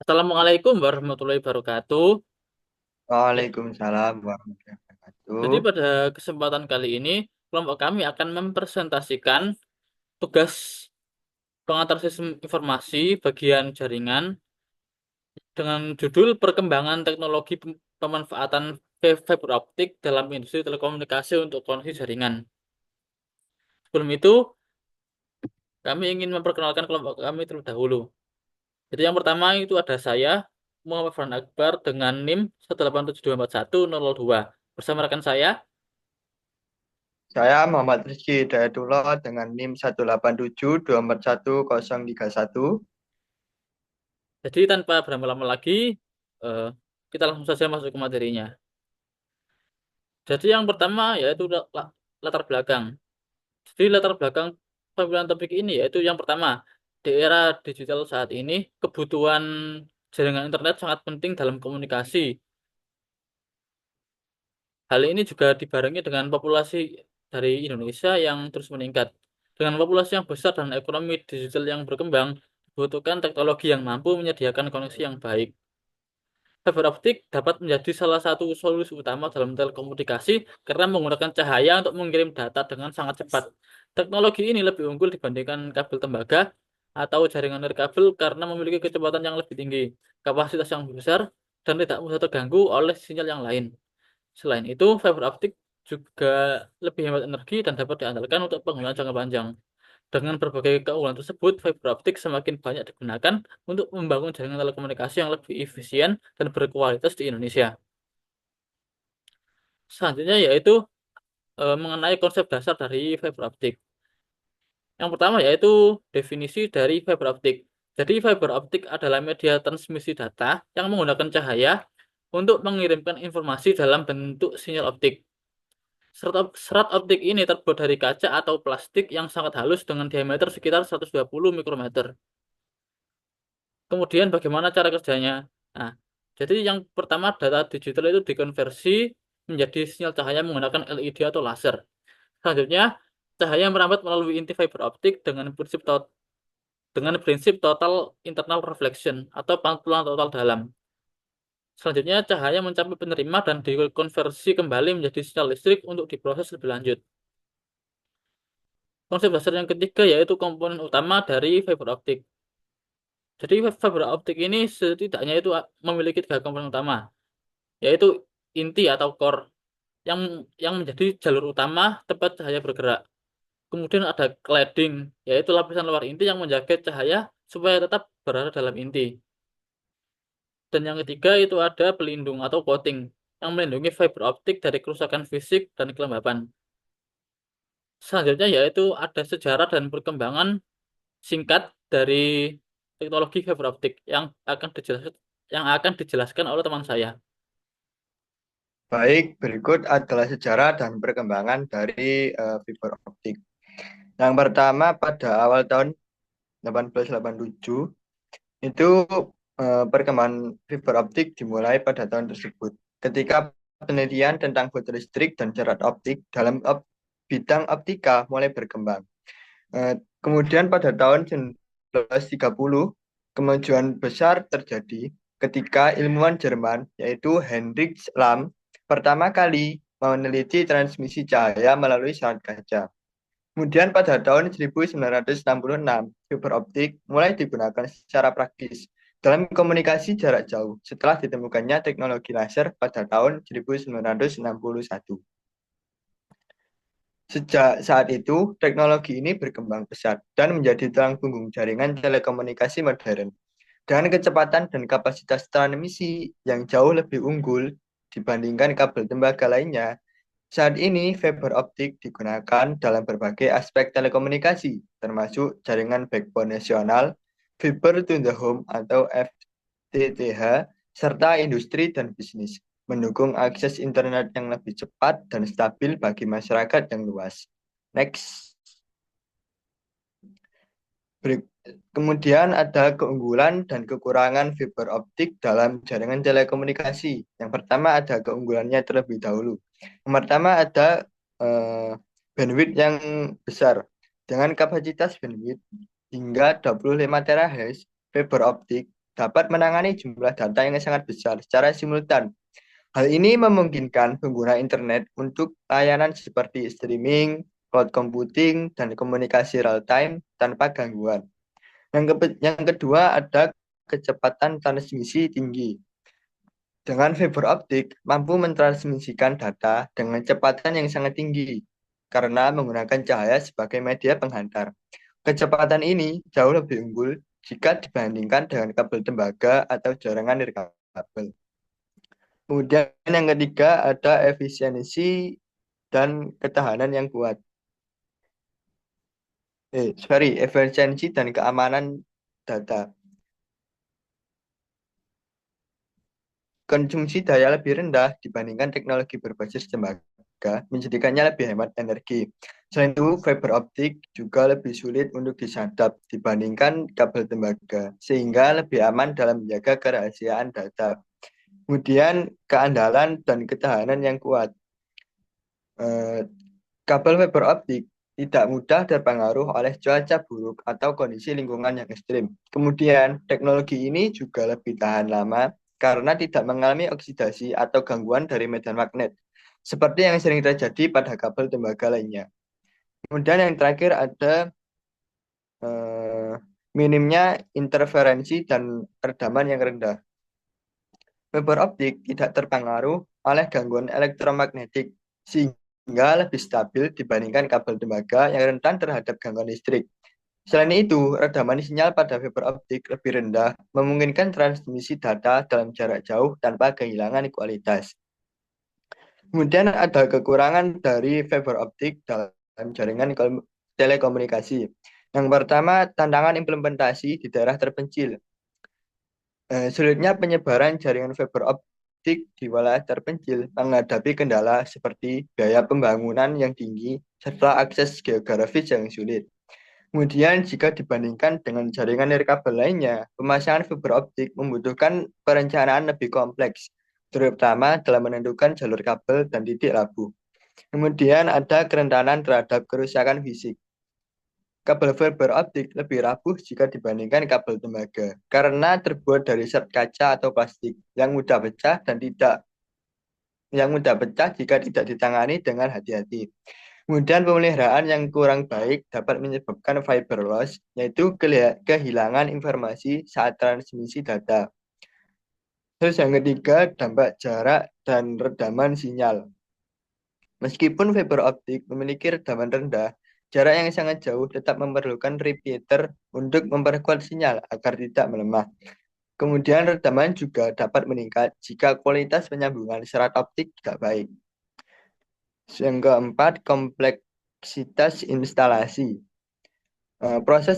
Assalamualaikum warahmatullahi wabarakatuh. Ya, Waalaikumsalam warahmatullahi wabarakatuh. jadi pada kesempatan kali ini, kelompok kami akan mempresentasikan tugas pengantar sistem informasi bagian jaringan dengan judul Perkembangan Teknologi Pemanfaatan Fiber Optik dalam Industri Telekomunikasi untuk Koneksi Jaringan. Sebelum itu, kami ingin memperkenalkan kelompok kami terlebih dahulu. Jadi yang pertama itu ada saya, Muhammad Farhan Akbar dengan NIM 187241002. Bersama rekan saya. Saya Muhammad Rizky Hidayatullah dengan NIM 187241031. Jadi tanpa berlama-lama lagi, eh, kita langsung saja masuk ke materinya. Jadi yang pertama yaitu latar belakang. Jadi latar belakang pemilihan topik ini yaitu yang pertama, di era digital saat ini, kebutuhan jaringan internet sangat penting dalam komunikasi. Hal ini juga dibarengi dengan populasi dari Indonesia yang terus meningkat. Dengan populasi yang besar dan ekonomi digital yang berkembang, dibutuhkan teknologi yang mampu menyediakan koneksi yang baik. Fiber optik dapat menjadi salah satu solusi utama dalam telekomunikasi karena menggunakan cahaya untuk mengirim data dengan sangat cepat. Teknologi ini lebih unggul dibandingkan kabel tembaga atau jaringan nirkabel karena memiliki kecepatan yang lebih tinggi, kapasitas yang lebih besar, dan tidak mudah terganggu oleh sinyal yang lain. Selain itu, fiber optik juga lebih hemat energi dan dapat diandalkan untuk penggunaan jangka panjang. Dengan berbagai keunggulan tersebut, fiber optik semakin banyak digunakan untuk membangun jaringan telekomunikasi yang lebih efisien dan berkualitas di Indonesia. Selanjutnya yaitu mengenai konsep dasar dari fiber optik. Yang pertama yaitu definisi dari fiber optik. Jadi fiber optik adalah media transmisi data yang menggunakan cahaya untuk mengirimkan informasi dalam bentuk sinyal optik. Serat optik ini terbuat dari kaca atau plastik yang sangat halus dengan diameter sekitar 120 mikrometer. Kemudian bagaimana cara kerjanya? Nah, jadi yang pertama data digital itu dikonversi menjadi sinyal cahaya menggunakan LED atau laser. Selanjutnya, cahaya merambat melalui inti fiber optik dengan prinsip total internal reflection atau pantulan total dalam. Selanjutnya, cahaya mencapai penerima dan dikonversi kembali menjadi sinyal listrik untuk diproses lebih lanjut. Konsep dasar yang ketiga yaitu komponen utama dari fiber optik. Jadi fiber optik ini setidaknya itu memiliki tiga komponen utama, yaitu inti atau core yang menjadi jalur utama tempat cahaya bergerak. Kemudian ada cladding, yaitu lapisan luar inti yang menjaga cahaya supaya tetap berada dalam inti. Dan yang ketiga itu ada pelindung atau coating yang melindungi fiber optik dari kerusakan fisik dan kelembapan. Selanjutnya yaitu ada sejarah dan perkembangan singkat dari teknologi fiber optik yang akan dijelaskan oleh teman saya. Baik, berikut adalah sejarah dan perkembangan dari fiber optik. Yang pertama pada awal tahun 1887 itu perkembangan fiber optik dimulai pada tahun tersebut. Ketika penelitian tentang fotoelektrik dan cerat optik dalam bidang optika mulai berkembang. Kemudian pada tahun 1930, kemajuan besar terjadi ketika ilmuwan Jerman, yaitu Heinrich Lamb, pertama kali meneliti transmisi cahaya melalui serat kaca. Kemudian pada tahun 1966, fiber optik mulai digunakan secara praktis dalam komunikasi jarak jauh setelah ditemukannya teknologi laser pada tahun 1961. Sejak saat itu, teknologi ini berkembang pesat dan menjadi tulang punggung jaringan telekomunikasi modern. Dengan kecepatan dan kapasitas transmisi yang jauh lebih unggul dibandingkan kabel tembaga lainnya, saat ini fiber optik digunakan dalam berbagai aspek telekomunikasi, termasuk jaringan backbone nasional, fiber to the home atau FTTH, serta industri dan bisnis, mendukung akses internet yang lebih cepat dan stabil bagi masyarakat yang luas. Next. Kemudian ada keunggulan dan kekurangan fiber optik dalam jaringan telekomunikasi. Yang pertama ada keunggulannya terlebih dahulu. Yang pertama ada eh, bandwidth yang besar. Dengan kapasitas bandwidth hingga 25 THz, fiber optik dapat menangani jumlah data yang sangat besar secara simultan. Hal ini memungkinkan pengguna internet untuk layanan seperti streaming, cloud computing, dan komunikasi real-time tanpa gangguan. Yang kedua ada kecepatan transmisi tinggi. Dengan fiber optik, mampu mentransmisikan data dengan kecepatan yang sangat tinggi karena menggunakan cahaya sebagai media penghantar. Kecepatan ini jauh lebih unggul jika dibandingkan dengan kabel tembaga atau jaringan nirkabel. Kemudian yang ketiga ada efisiensi dan ketahanan yang kuat. Efisiensi dan keamanan data. Konsumsi daya lebih rendah dibandingkan teknologi berbasis tembaga, menjadikannya lebih hemat energi. Selain itu, fiber optik juga lebih sulit untuk disadap dibandingkan kabel tembaga, sehingga lebih aman dalam menjaga kerahasiaan data. Kemudian, keandalan dan ketahanan yang kuat. Eh, Kabel fiber optik tidak mudah terpengaruh oleh cuaca buruk atau kondisi lingkungan yang ekstrim. Kemudian, teknologi ini juga lebih tahan lama karena tidak mengalami oksidasi atau gangguan dari medan magnet, seperti yang sering terjadi pada kabel tembaga lainnya. Kemudian yang terakhir ada eh, minimnya interferensi dan redaman yang rendah. Fiber optik tidak terpengaruh oleh gangguan elektromagnetik, sehingga lebih stabil dibandingkan kabel tembaga yang rentan terhadap gangguan listrik. Selain itu, redaman sinyal pada fiber optik lebih rendah, memungkinkan transmisi data dalam jarak jauh tanpa kehilangan kualitas. Kemudian ada kekurangan dari fiber optik dalam jaringan telekomunikasi. Yang pertama, tantangan implementasi di daerah terpencil. Sulitnya penyebaran jaringan fiber optik di wilayah terpencil menghadapi kendala seperti biaya pembangunan yang tinggi serta akses geografis yang sulit. Kemudian jika dibandingkan dengan jaringan nirkabel lainnya, pemasangan fiber optik membutuhkan perencanaan lebih kompleks, terutama dalam menentukan jalur kabel dan titik labuh. Kemudian ada kerentanan terhadap kerusakan fisik. Kabel fiber optik lebih rapuh jika dibandingkan kabel tembaga karena terbuat dari zat kaca atau plastik yang mudah pecah jika tidak ditangani dengan hati-hati. Kemudian pemeliharaan yang kurang baik dapat menyebabkan fiber loss, yaitu kehilangan informasi saat transmisi data. Terus yang ketiga, dampak jarak dan redaman sinyal. Meskipun fiber optik memiliki redaman rendah, jarak yang sangat jauh tetap memerlukan repeater untuk memperkuat sinyal agar tidak melemah. Kemudian redaman juga dapat meningkat jika kualitas penyambungan serat optik tidak baik. Yang keempat, kompleksitas instalasi. Proses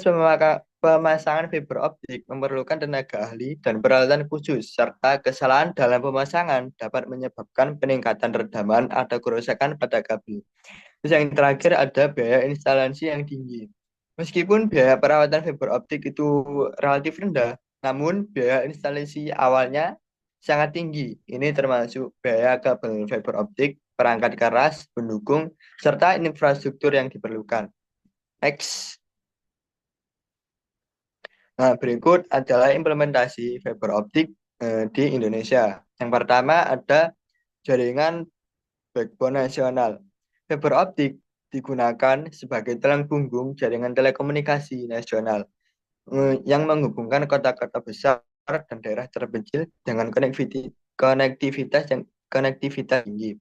pemasangan fiber optik memerlukan tenaga ahli dan peralatan khusus, serta kesalahan dalam pemasangan dapat menyebabkan peningkatan redaman atau kerusakan pada kabel. Terus yang terakhir ada biaya instalasi yang tinggi. Meskipun biaya perawatan fiber optik itu relatif rendah, namun biaya instalasi awalnya sangat tinggi. Ini termasuk biaya kabel fiber optik, perangkat keras, pendukung, serta infrastruktur yang diperlukan. Next. Nah, berikut adalah implementasi fiber optik di Indonesia. Yang pertama ada jaringan backbone nasional. Fiber optik digunakan sebagai tulang punggung jaringan telekomunikasi nasional yang menghubungkan kota-kota besar dan daerah terpencil dengan konektivitas tinggi.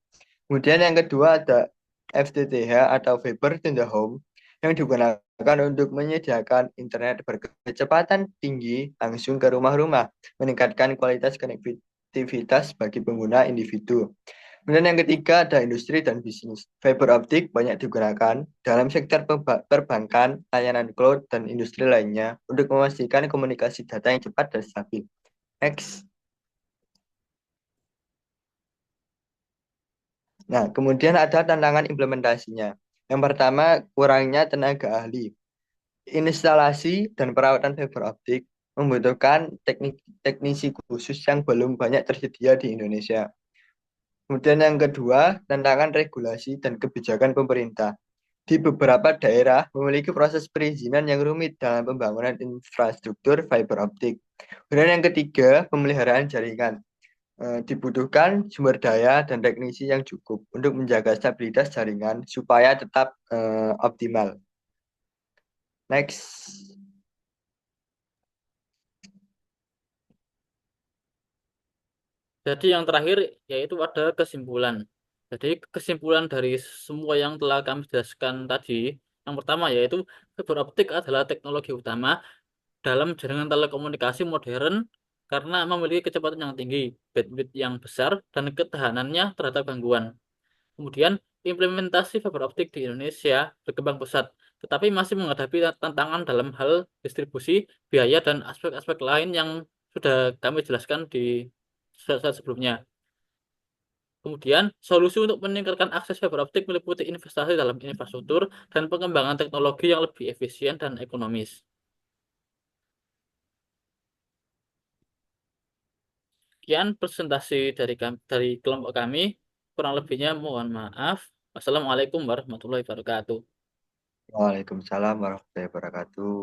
Kemudian yang kedua ada FTTH atau Fiber to the Home yang digunakan untuk menyediakan internet berkecepatan tinggi langsung ke rumah-rumah, meningkatkan kualitas konektivitas bagi pengguna individu. Kemudian yang ketiga ada industri dan bisnis. Fiber optik banyak digunakan dalam sektor perbankan, layanan cloud, dan industri lainnya untuk memastikan komunikasi data yang cepat dan stabil. Next. Nah, kemudian ada tantangan implementasinya. Yang pertama, kurangnya tenaga ahli. Instalasi dan perawatan fiber optik membutuhkan teknisi khusus yang belum banyak tersedia di Indonesia. Kemudian yang kedua, tantangan regulasi dan kebijakan pemerintah. di beberapa daerah memiliki proses perizinan yang rumit dalam pembangunan infrastruktur fiber optik. Kemudian yang ketiga, pemeliharaan jaringan. Dibutuhkan sumber daya dan teknisi yang cukup untuk menjaga stabilitas jaringan supaya tetap optimal. Next. Jadi yang terakhir yaitu ada kesimpulan. Jadi kesimpulan dari semua yang telah kami jelaskan tadi, yang pertama yaitu fiber optik adalah teknologi utama dalam jaringan telekomunikasi modern karena memiliki kecepatan yang tinggi, bandwidth yang besar, dan ketahanannya terhadap gangguan. Kemudian, implementasi fiber optik di Indonesia berkembang pesat, tetapi masih menghadapi tantangan dalam hal distribusi, biaya, dan aspek-aspek lain yang sudah kami jelaskan di saat sebelumnya. Kemudian, solusi untuk meningkatkan akses fiber optik meliputi investasi dalam infrastruktur dan pengembangan teknologi yang lebih efisien dan ekonomis. Sekian presentasi dari kelompok kami. Kurang lebihnya mohon maaf. Wassalamualaikum warahmatullahi wabarakatuh. Waalaikumsalam warahmatullahi wabarakatuh.